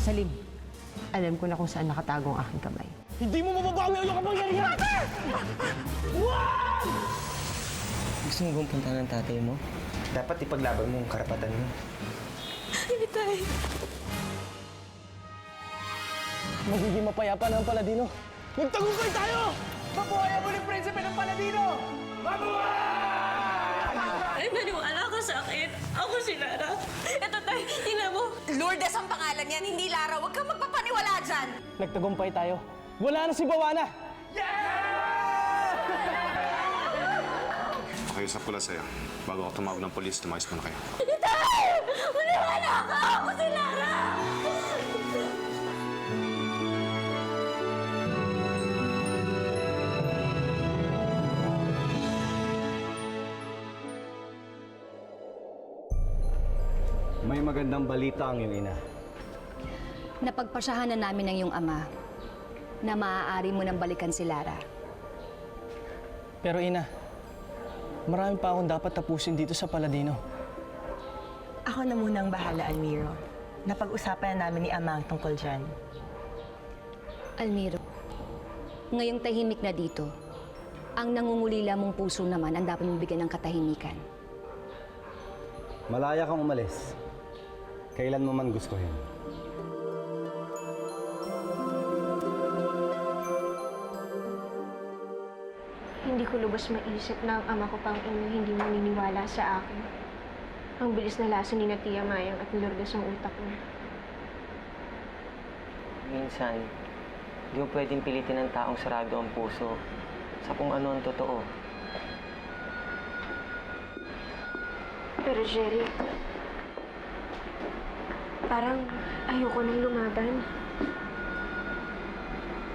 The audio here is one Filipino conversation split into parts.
Salim, alam ko na kung saan nakatago ang aking kamay. Hindi mo mababawi ang iyong kapangyarihan! Gusto mo bang punta ng tatay mo? Dapat ipaglaban mo ang karapatan mo. Hindi, Tay. Magiging mapayapa na ang Paladino. Magtagumpay tayo! Mabuhay ang muling prinsipe ng Paladino! Mabuhay! Ay, maniwala ka sa akin. Ako si Lara. Ito, Tay, tingnan mo. Lourdes ang pangalan niyan, hindi Lara. Huwag kang magpapaniwala dyan. Nagtagumpay tayo. Wala na si Bawana! Okay, sa pula sa'yo. Bago ako tumawag ng polis, tumayos muna kayo. Tay! Maniwala ka! Ako si Lara! May magandang balita ang iyong ina. Napagpasyahan na namin ng iyong ama na maaari mo nang balikan si Lara. Pero ina, marami pa akong dapat tapusin dito sa Paladino. Ako na muna ang bahala, Almiro. Napag-usapan na namin ni Ama ang tungkol dyan. Almiro, ngayong tahimik na dito, ang nangungulila mong puso naman ang dapat mong bigyan ng katahimikan. Malaya kang umalis. Kailan mo man gustuhin. Hindi ko lubos maisip na ang ama ko pang ina hindi maniniwala sa akin. Ang bilis na laso ni na Tia Mayang at Lourdes ang utak niya. Minsan, di mo pwedeng pilitin ng taong sarado ang puso sa kung ano ang totoo. Pero Jerry, parang ayoko nang lumaban.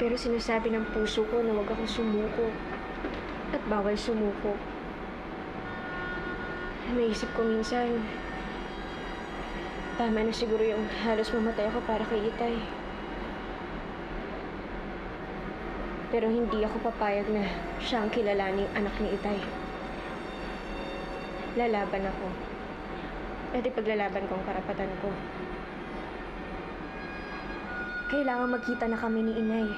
Pero sinasabi ng puso ko na huwag akong sumuko. At bawal sumuko. Naisip ko minsan, tama na siguro yung halos mamatay ako para kay Itay. Pero hindi ako papayag na siya ang kilalaning anak ni Itay. Lalaban ako. At ipaglalaban ko ang karapatan ko. Kailangan magkita na kami ni Inay.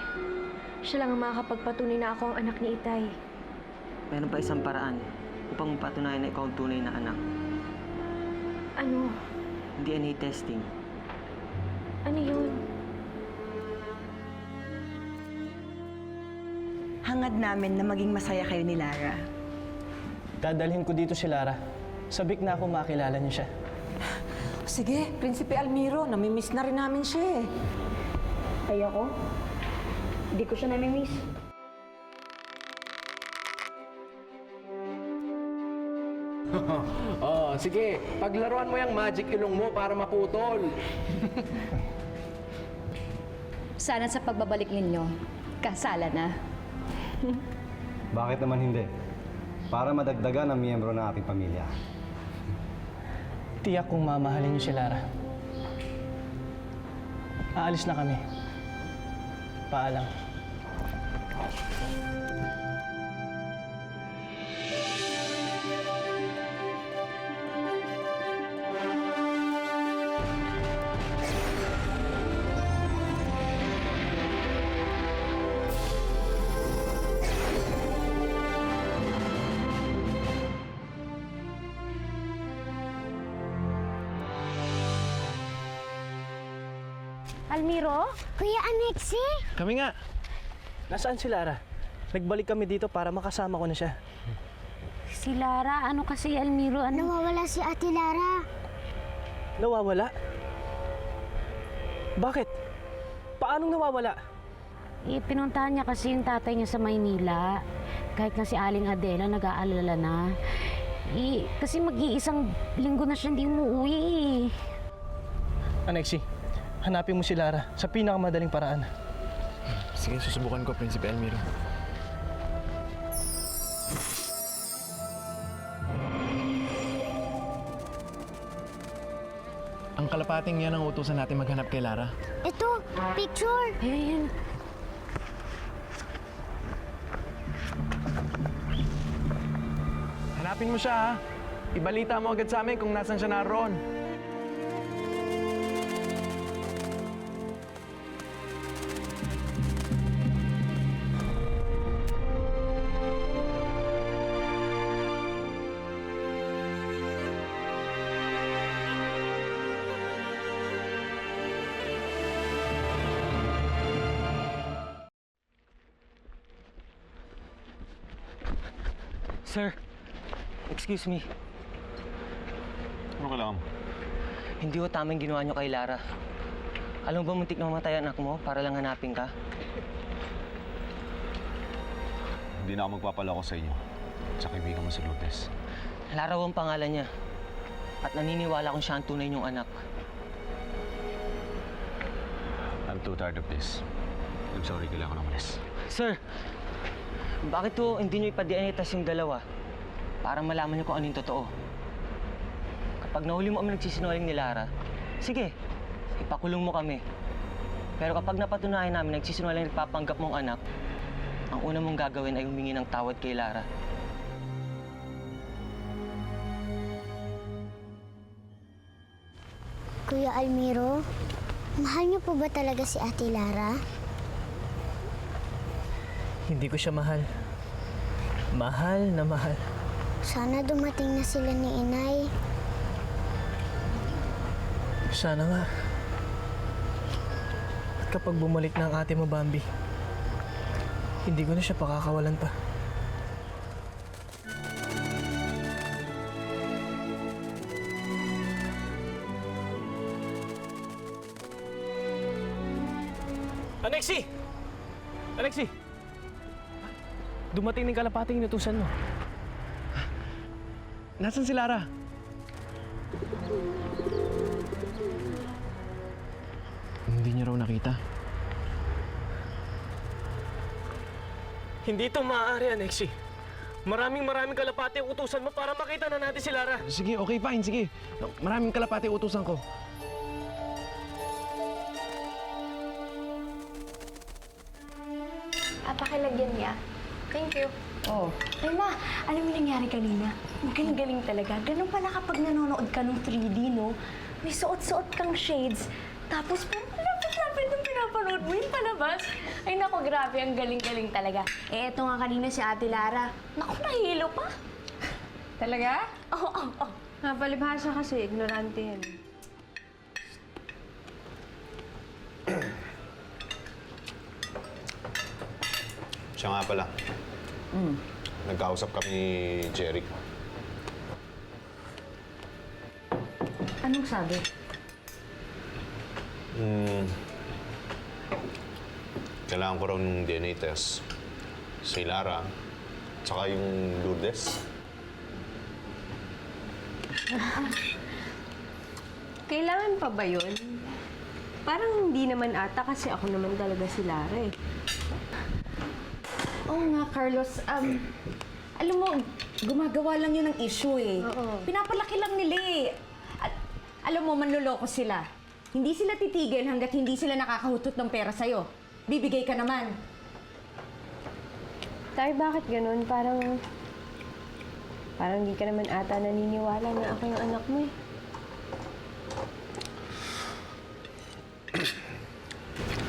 Siya lang ang makakapagpatunay na ako ang anak ni Itay. Meron pa isang paraan upang mapatunayan na ikaw ang tunay na anak. Ano? DNA testing. Ano yun? Hangad namin na maging masaya kayo ni Lara. Dadalhin ko dito si Lara. Sabik na ako makilala niya siya. Sige, Prinsipe Almiro. Namimiss na rin namin siya eh. Ay ako? Hindi ko siya namimiss. Oh, sige. Paglaruan mo yung magic ilong mo para maputol. Sana sa pagbabalik ninyo, kasala na. Bakit naman hindi? Para madagdagan ang miyembro ng ating pamilya. Tiyak kung mamahalin niyo si Lara. Aalis na kami. Paalam. Almiro? Kuya Anexi? Kami nga. Nasaan si Lara? Nagbalik kami dito para makasama ko na siya. Si Lara, ano kasi Almiro? Nawawala si Ate Lara. Nawawala? Bakit? Paanong nawawala? Pinuntahan niya kasi yung tatay niya sa Maynila. Kahit na si Aling Adela nag-aalala na. Kasi mag-iisang linggo na siya hindi umuwi Anexi, hanapin mo si Lara sa pinakamadaling paraan. Sige, susubukan ko, Prinsipe Almiro. Ang kalapating yan ang utusan natin maghanap kay Lara. Ito, picture! Ayun. Hanapin mo siya, ha? Ibalita mo agad sa amin kung nasan siya naroon. Sir, excuse me. Ano kailangan mo? Hindi ko tama yung ginawa niyo kay Lara. Alam mo ba muntik na mamatay ang anak mo para lang hanapin ka? Hindi na ako magpapalako sa inyo. Sa kaibigan mo si Lourdes. Lara ang pangalan niya. At naniniwala kong siya ang tunay niyong anak. I'm too tired of this. I'm sorry, kailangan ko na umalis. Sir, bakit to hindi niyo ipa-DNA test yung dalawa? Para malaman niyo kung ano yung totoo. Kapag nahuli mo kami nagsisinungaling ni Lara, sige, ipakulong mo kami. Pero kapag napatunayan namin nagsisinungaling nagpapanggap mong anak, ang una mong gagawin ay humingi ng tawad kay Lara. Kuya Almiro, mahal niyo po ba talaga si Ate Lara? Hindi ko siya mahal. Mahal na mahal. Sana dumating na sila ni Inay. Sana nga. At kapag bumalik na ang ate mo, Bambi, hindi ko na siya pakakawalan pa. Alexi! Alexi! Dumating ng kalapating inutusan mo. Nasaan si Lara? Hindi niya raw nakita. Hindi ito maaari, Alexi. Maraming kalapati ang utusan mo para makita na natin si Lara. Sige, okay, fine, sige. Maraming kalapati ang utusan ko. Pakilagyan niya. Thank you. Oh. Ay, Ma, alam mo nangyari kanina? Galing-galing talaga. Ganun pala kapag nanonood ka ng 3D, no? May suot-suot kang shades. Tapos parang lapit-lapit nung pinapanood mo yung palabas. Ay, naku, grabe. Ang galing-galing talaga. Eh, eto nga kanina si Ate Lara. Naku, nahilo pa. Talaga? Oo. Palibhasa kasi, ignorante yan. Siya nga pala. Nagkausap kami ni Jeric. Anong sabi? Kailangan ko raw ng DNA test. Si Lara, tsaka yung Lourdes. Kailangan pa ba yun? Parang hindi naman ata kasi ako naman talaga si Lara eh. Oo nga, Carlos. Alam mo, gumagawa lang yun ng issue eh. Oo. Pinapalaki lang nila eh. At alam mo, manloloko sila. Hindi sila titigil hanggat hindi sila nakakahutot ng pera sa'yo. Bibigay ka naman. Tay, bakit ganun? Parang hindi ka naman ata naniniwala na ako yung anak mo eh.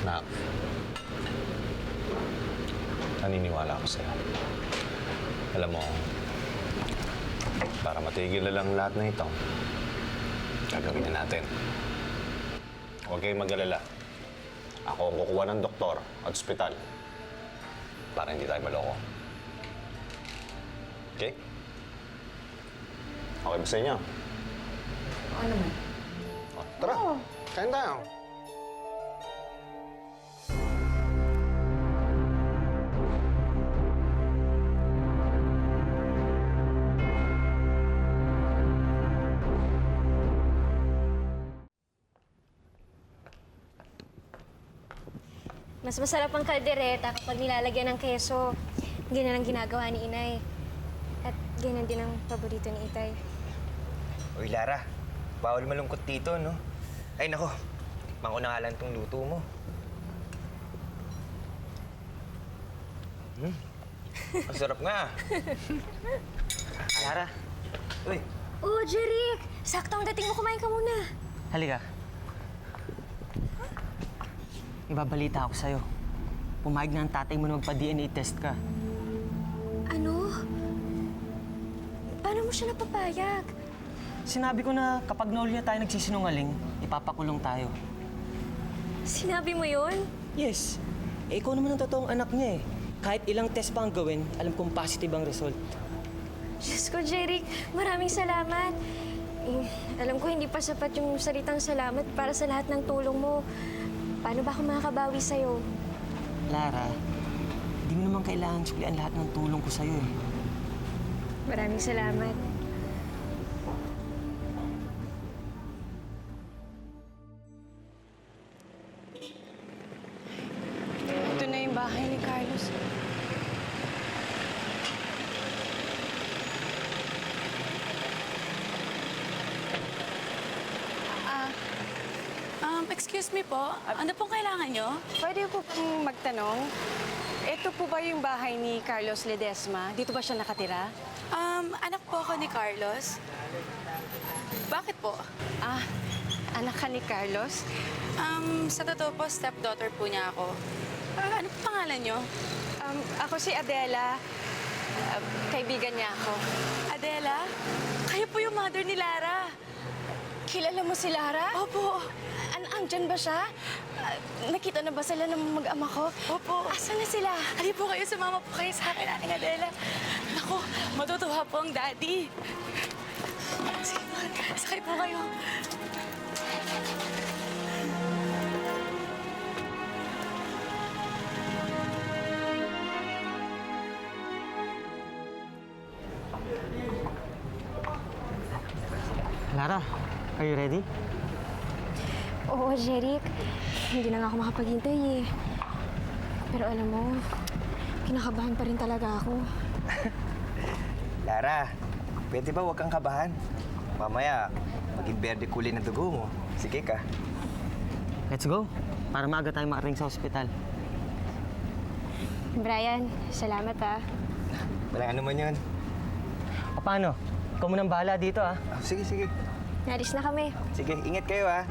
Na, naniniwala ako sa'yo. Alam mo, para matigil na lang lahat na ito, gagawin na natin. Huwag kayong mag-alala. Ako ang kukuha ng doktor at ospital para hindi tayo maloko. Okay? Okay ba sa inyo? Oo naman. O, tara, kain tayo. Mas masarap ang kaldereta kapag nilalagyan ng keso. Ganyan ang ginagawa ni Inay. At ganyan din ang paborito ni Itay. Uy, Lara, bawal malungkot dito, no? Ay, nako, tikman ko na nga lang itong luto mo. Ang sarap nga. Lara, uy. Oh, Jeric! Sakto ang dating mo, kumain ka muna. Halika. Ibabalita ako sa'yo. Pumayag na ang tatay mo na magpa-DNA test ka. Ano? Paano mo siya napapayag? Sinabi ko na kapag nahuli na tayo nagsisinungaling, ipapakulong tayo. Sinabi mo yun? Yes. Eh, ikaw naman ang totoong anak niya eh. Kahit ilang test pa ang gawin, alam kong positive ang result. Diyos ko, Jeric, maraming salamat. Alam ko hindi pa sapat yung salitang salamat para sa lahat ng tulong mo. Paano ba ako makakabawi sa'yo? Lara, hindi mo naman kailangan suklian lahat ng tulong ko sa'yo eh. Maraming salamat. Ito na yung bahay ni Carlos. Excuse me po, ano pong kailangan nyo? Pwede po pong magtanong, ito po ba yung bahay ni Carlos Ledesma? Dito ba siya nakatira? Anak po ako ni Carlos. Bakit po? Anak ka ni Carlos? Sa totoo po, stepdaughter po niya ako. Ano po pangalan nyo? Ako si Adela. Kaibigan niya ako. Adela? Kayo po yung mother ni Lara. Kilala mo si Lara? Opo. Andyan ba siya? Nakita na ba sila ng mag-ama ko? Opo. Asan na sila? Halika po kayo, sumama po kayo sa akin, Aling Adela. Naku, matutuwa po ang daddy. Sige po, sakay po kayo. Lara, are you ready? Oo, Jeric. Hindi na nga ako makapaghintay eh. Pero alam mo, kinakabahan pa rin talaga ako. Lara, pwede ba huwag kang kabahan? Mamaya, maging berde kulay na dugo mo. Sige ka. Let's go, para maaga tayo makarating sa ospital. Brian, salamat ah. Walang ano man yun. Paano? Ikaw munang bahala dito ah. Sige, sige. Naris na kami. Sige, ingat kayo ah.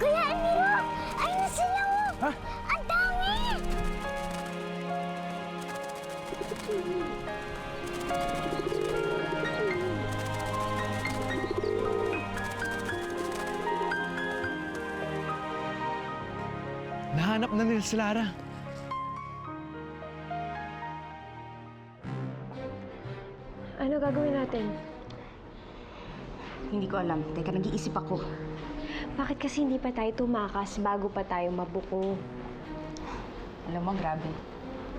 Kuya Emilio! Ayun sila mo! Ha? Ang dami! Nahanap na nila si Lara. Ano gagawin natin? Hindi ko alam. Teka, nag-iisip ako. Bakit kasi hindi pa tayo tumakas bago pa tayo mabuko? Alam mo, grabe.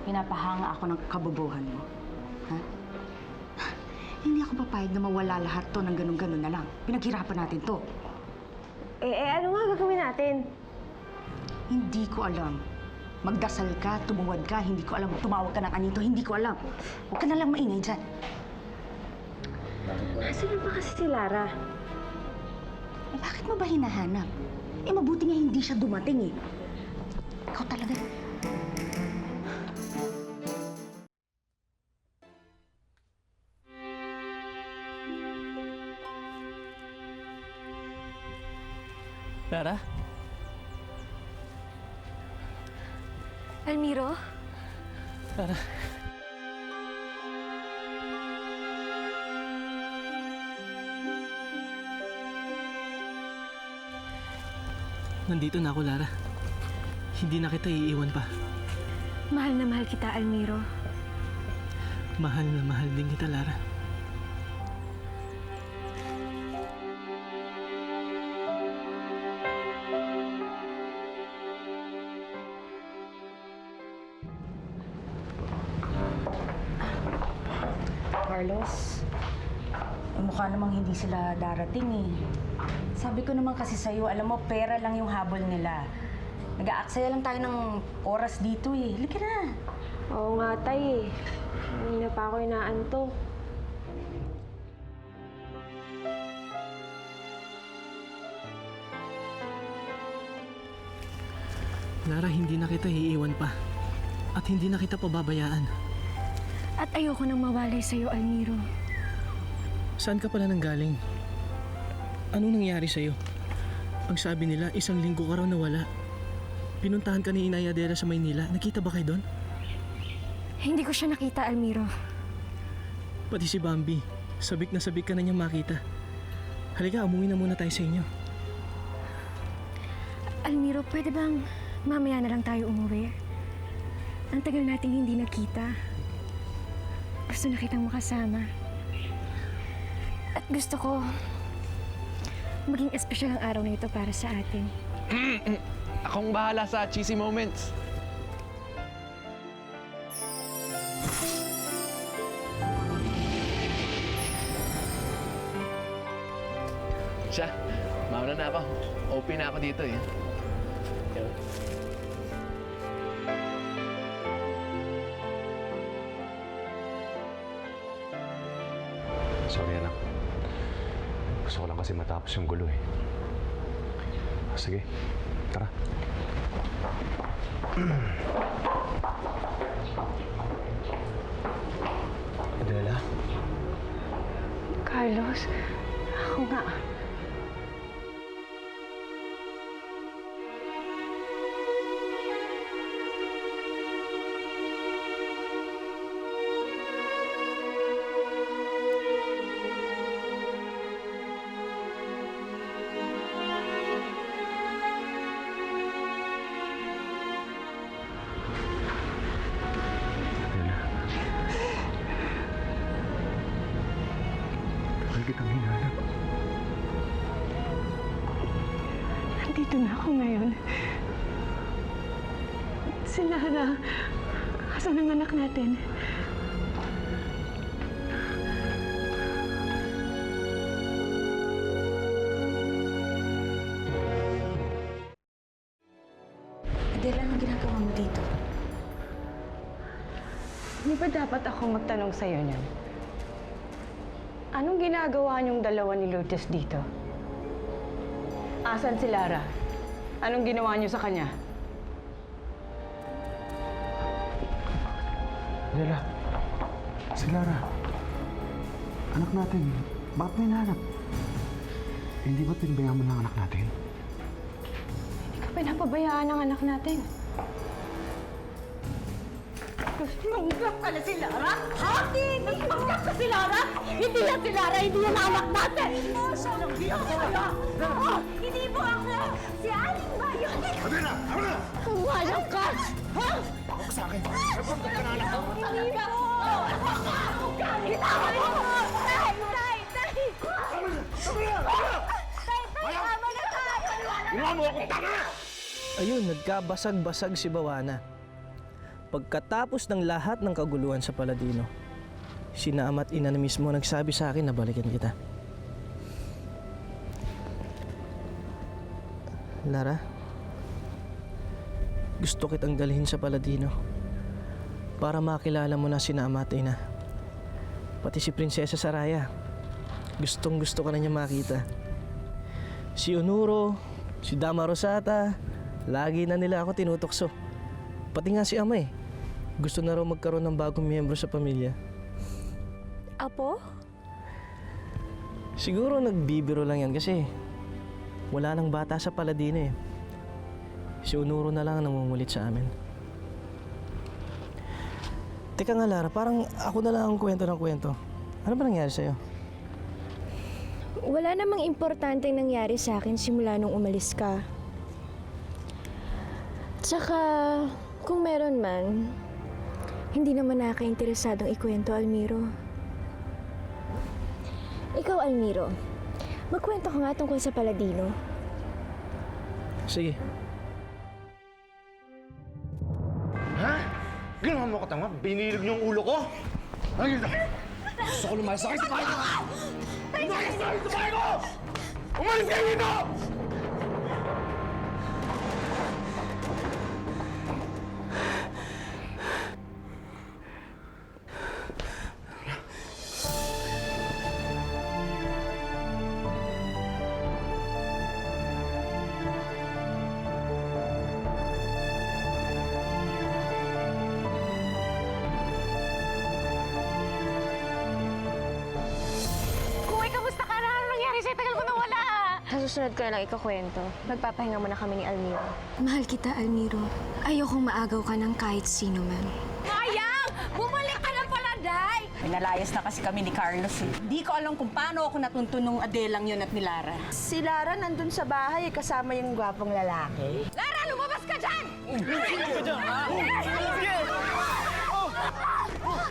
Pinapahanga ako ng kabobohan mo. Ha? Hindi ako papayag na mawala lahat to ng ganun-ganun na lang. Pinaghirapan natin to. Ano nga gagawin natin? Hindi ko alam. Magdasal ka, tumuwad ka, hindi ko alam. Tumawag ka ng anito, hindi ko alam. Huwag ka na lang maingay dyan. Nasaan ba kasi si Lara? Eh, bakit mo ba hinahanap? Eh, mabuti nga hindi siya dumating eh. Ikaw talaga. Lara? Almiro? Lara? Nandito na ako, Lara. Hindi na kita iiwan pa. Mahal na mahal kita, Almiro. Mahal na mahal din kita, Lara. Carlos, mukha namang hindi sila darating eh. Sabi ko naman kasi sa'yo, alam mo, pera lang yung habol nila. Nag-aaksaya lang tayo ng oras dito eh. Halika na. Oo nga, tay eh. Hindi na pa ako inaantok. Lara, hindi na kita iiwan pa. At hindi na kita pababayaan. At ayoko nang mawalay sa'yo, Almiro. Saan ka pala nanggaling? Anong nangyari sa'yo? Ang sabi nila, 1 linggo ka raw nawala. Pinuntahan ka ni Inay Adela sa Maynila. Nakita ba kayo doon? Hindi ko siya nakita, Almiro. Pati si Bambi. Sabik na sabik ka na niya makita. Halika, umuwi na muna tayo sa inyo. Almiro, pwede bang mamaya na lang tayo umuwi? Ang tagal nating hindi nakita. Gusto na kitang makasama. At gusto ko maging espesyal ang araw na ito para sa atin. Akong bahala sa cheesy moments. Siya, mauna na ako. OP na ako dito eh. Sorry, anak. Gusto ko lang kasi matapos yung gulo eh. Sige, tara. Adela? Carlos, ako nga. Kitang hinanap. Nandito na ako ngayon. Si Lara, asan ang anak natin? Adela, anong ginagawa mo dito? Di ba dapat ako magtanong sa'yo niyan? Anong ginagawa niyong dalawa ni Lourdes dito? Asan si Lara? Anong ginawa niyo sa kanya? Adela, si Lara. Anak natin. Bakit mo hinahanap? Hindi ba pinabayaan mo ng anak natin? Hindi ka pinapabayaan ng anak natin. Manggap ka na si Lara? Ha? Manggap ka si Lara? Hindi yan si Lara, hindi yan anak natin! Hindi ako! Hindi mo ako! Si Aling ba yun? Adela! Tama na! Kumayang ka! Ha? Ako sa akin! Napagkat ka na anak ko! Hindi ka! Bitawan mo! Tay! Tay! Tay! Tama na! Tama na! Tama na tayo! Ginawa mo akong tama! Ayun, nagkabasag-basag si Bawana. Pagkatapos ng lahat ng kaguluhan sa Paladino, sina ama't ina na mismo nagsabi sa akin na balikan kita. Lara, gusto kitang dalhin sa Paladino para makilala mo na sina ama at ina. Pati si Prinsesa Saraya, gustong gusto ka na niya makita. Si Onuro, si Dama Rosata, lagi na nila ako tinutokso. Pati nga si ama eh. Gusto na raw magkaroon ng bagong miyembro sa pamilya. Apo? Siguro nagbibiro lang yan kasi wala nang bata sa Paladino eh. Si Onuro na lang ang nangungulit sa amin. Teka nga Lara, parang ako na lang ang kwento ng kwento. Ano ba nangyari sa'yo? Wala namang importanteng nangyari sa akin simula nung umalis ka. Tsaka, kung meron man, hindi naman nakaka-interesadong ikwento, Almiro. Ikaw, Almiro, magkwento ka nga tungkol sa Paladino. Sige. Ha? Ginawa mo ko tama? Binilog niyo ang ulo ko? Ano yun? Gusto ko lumayas sa kayo sa bahay ko! Lumayas sa kayo sa bahay ko! Umalis kayo dito! susunod ko na lang ikakwento. Magpapahinga muna kami ni Almiro. Mahal kita, Almiro. Ayokong maagaw ka ng kahit sino man. Mayang! Bumalik ka na pala, Day! Pinalayas na kasi kami ni Carlos eh. Hindi ko alam kung paano ako natuntun nung Adelang yun at ni Lara. Si Lara nandun sa bahay kasama yung gwapong lalaki. Lara, lumabas ka dyan!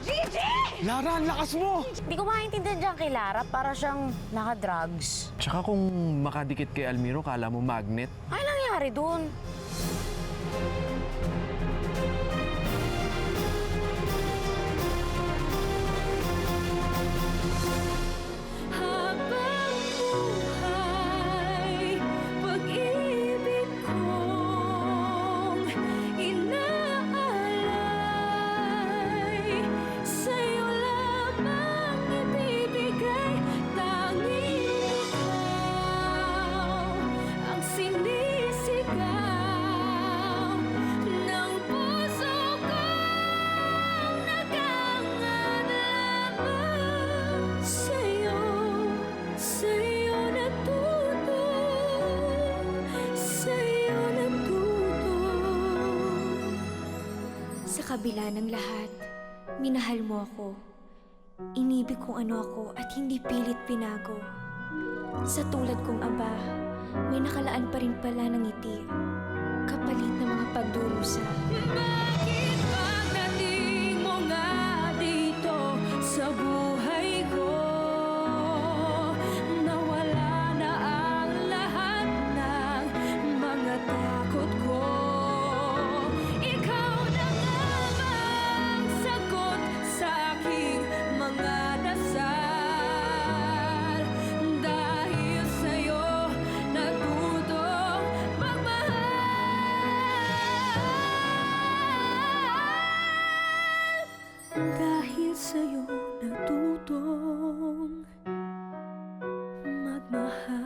Gigi! Lara, ang lakas mo! Hindi ko maintindihan dyan kay Lara, para siyang naka-drugs. Tsaka kung makadikit kay Almiro, kala mo magnet. Ay, nangyari dun? Sa kabila ng lahat, minahal mo ako. Inibig kung ano ako at hindi pilit pinago. Sa tulad kong aba, may nakalaan pa rin pala ng ngiti. Kapalit ng mga pagdurusa. Bakit pagdating mo nga dito sa buhay ko, nawala na ang lahat ng mga takot ko. Ikaw na nga ang sagot sa aking mga dasal. Dahil sa'yo natutong dahil sa'yo natutong magmahal.